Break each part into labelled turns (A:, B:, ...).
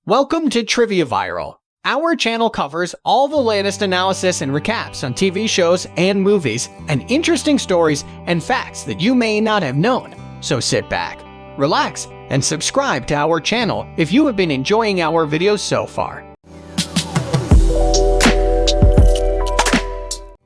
A: Welcome to Trivia Viral. Our channel covers all the latest analysis and recaps on TV shows and movies, and interesting stories and facts that you may not have known. So sit back, relax, and subscribe to our channel if you have been enjoying our videos so far.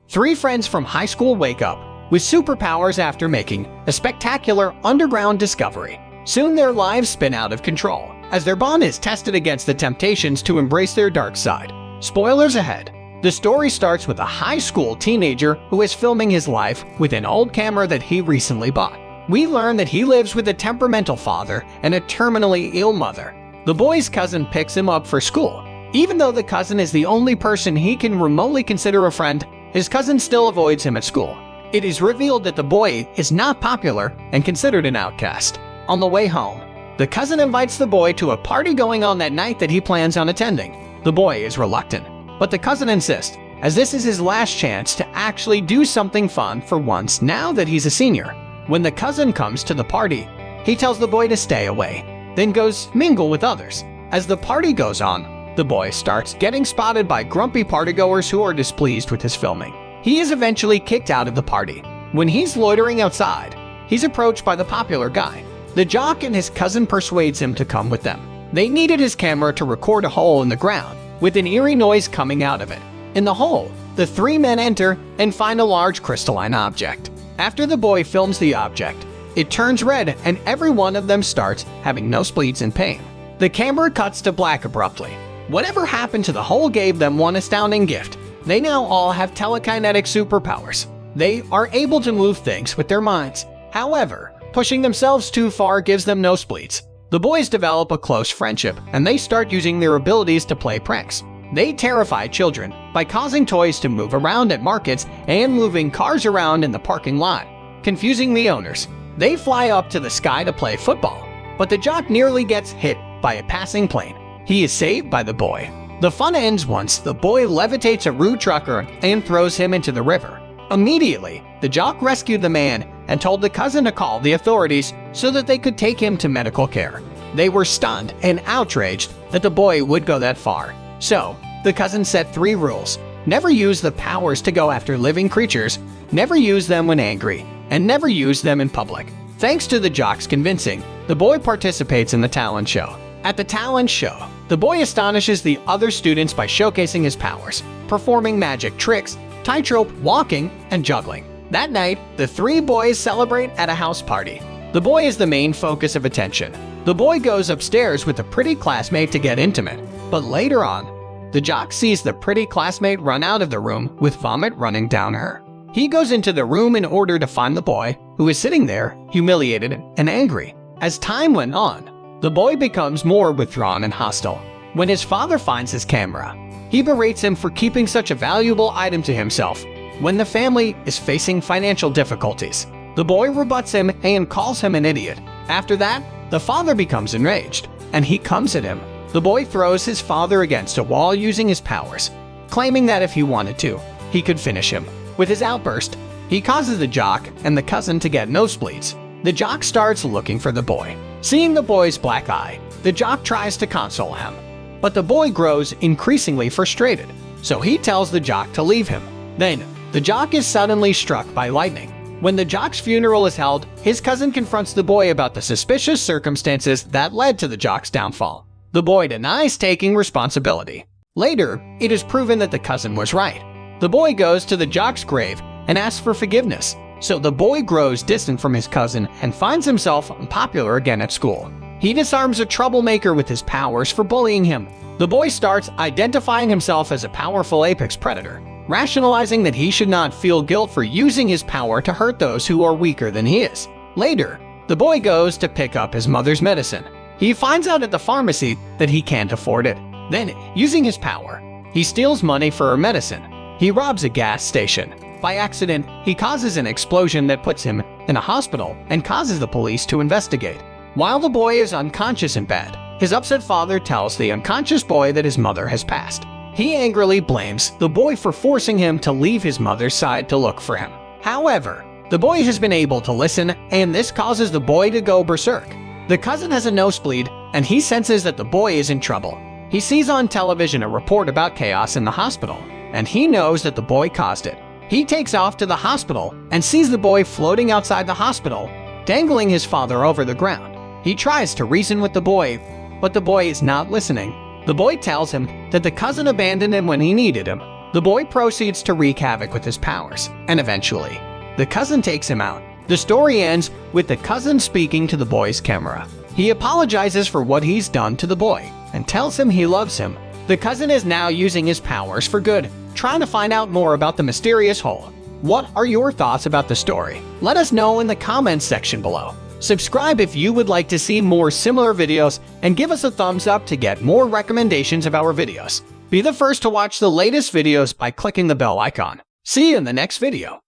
A: Three friends from high school wake up with superpowers after making a spectacular underground discovery. Soon their lives spin out of control as their bond is tested against the temptations to embrace their dark side. Spoilers ahead. The story starts with a high school teenager who is filming his life with an old camera that he recently bought. We learn that he lives with a temperamental father and a terminally ill mother. The boy's cousin picks him up for school. Even though the cousin is the only person he can remotely consider a friend, his cousin still avoids him at school. It is revealed that the boy is not popular and considered an outcast. On the way home, the cousin invites the boy to a party going on that night that he plans on attending. The boy is reluctant, but the cousin insists, as this is his last chance to actually do something fun for once now that he's a senior. When the cousin comes to the party, he tells the boy to stay away, then goes mingle with others. As the party goes on, the boy starts getting spotted by grumpy partygoers who are displeased with his filming. He is eventually kicked out of the party. When he's loitering outside, he's approached by the popular guy. The jock and his cousin persuades him to come with them. They needed his camera to record a hole in the ground, with an eerie noise coming out of it. In the hole, the three men enter and find a large crystalline object. After the boy films the object, it turns red and every one of them starts having nosebleeds and pain. The camera cuts to black abruptly. Whatever happened to the hole gave them one astounding gift. They now all have telekinetic superpowers. They are able to move things with their minds. However, pushing themselves too far gives them nosebleeds. The boys develop a close friendship, and they start using their abilities to play pranks. They terrify children by causing toys to move around at markets and moving cars around in the parking lot, confusing the owners. They fly up to the sky to play football, but the jock nearly gets hit by a passing plane. He is saved by the boy. The fun ends once the boy levitates a rude trucker and throws him into the river. Immediately, the jock rescued the man and told the cousin to call the authorities so that they could take him to medical care. They were stunned and outraged that the boy would go that far. So, the cousin set 3 rules. Never use the powers to go after living creatures, never use them when angry, and never use them in public. Thanks to the jock's convincing, the boy participates in the talent show. At the talent show, the boy astonishes the other students by showcasing his powers, performing magic tricks, tightrope walking, and juggling. That night, the 3 boys celebrate at a house party. The boy is the main focus of attention. The boy goes upstairs with a pretty classmate to get intimate, but later on, the jock sees the pretty classmate run out of the room with vomit running down her. He goes into the room in order to find the boy, who is sitting there, humiliated and angry. As time went on, the boy becomes more withdrawn and hostile. When his father finds his camera, he berates him for keeping such a valuable item to himself. When the family is facing financial difficulties, the boy rebuts him and calls him an idiot. After that, the father becomes enraged, and he comes at him. The boy throws his father against a wall using his powers, claiming that if he wanted to, he could finish him. With his outburst, he causes the jock and the cousin to get nosebleeds. The jock starts looking for the boy. Seeing the boy's black eye, the jock tries to console him, but the boy grows increasingly frustrated, so he tells the jock to leave him. Then, the jock is suddenly struck by lightning. When the jock's funeral is held, his cousin confronts the boy about the suspicious circumstances that led to the jock's downfall. The boy denies taking responsibility. Later, it is proven that the cousin was right. The boy goes to the jock's grave and asks for forgiveness, so the boy grows distant from his cousin and finds himself unpopular again at school. He disarms a troublemaker with his powers for bullying him. The boy starts identifying himself as a powerful apex predator, rationalizing that he should not feel guilt for using his power to hurt those who are weaker than he is. Later, the boy goes to pick up his mother's medicine. He finds out at the pharmacy that he can't afford it. Then, using his power, he steals money for her medicine. He robs a gas station. By accident, he causes an explosion that puts him in a hospital and causes the police to investigate. While the boy is unconscious in bed, his upset father tells the unconscious boy that his mother has passed. He angrily blames the boy for forcing him to leave his mother's side to look for him. However, the boy has been able to listen, and this causes the boy to go berserk. The cousin has a nosebleed, and he senses that the boy is in trouble. He sees on television a report about chaos in the hospital, and he knows that the boy caused it. He takes off to the hospital and sees the boy floating outside the hospital, dangling his father over the ground. He tries to reason with the boy, but the boy is not listening. The boy tells him that the cousin abandoned him when he needed him. The boy proceeds to wreak havoc with his powers, and eventually, the cousin takes him out. The story ends with the cousin speaking to the boy's camera. He apologizes for what he's done to the boy and tells him he loves him. The cousin is now using his powers for good, trying to find out more about the mysterious hole. What are your thoughts about the story? Let us know in the comments section below. Subscribe if you would like to see more similar videos, and give us a thumbs up to get more recommendations of our videos. Be the first to watch the latest videos by clicking the bell icon. See you in the next video.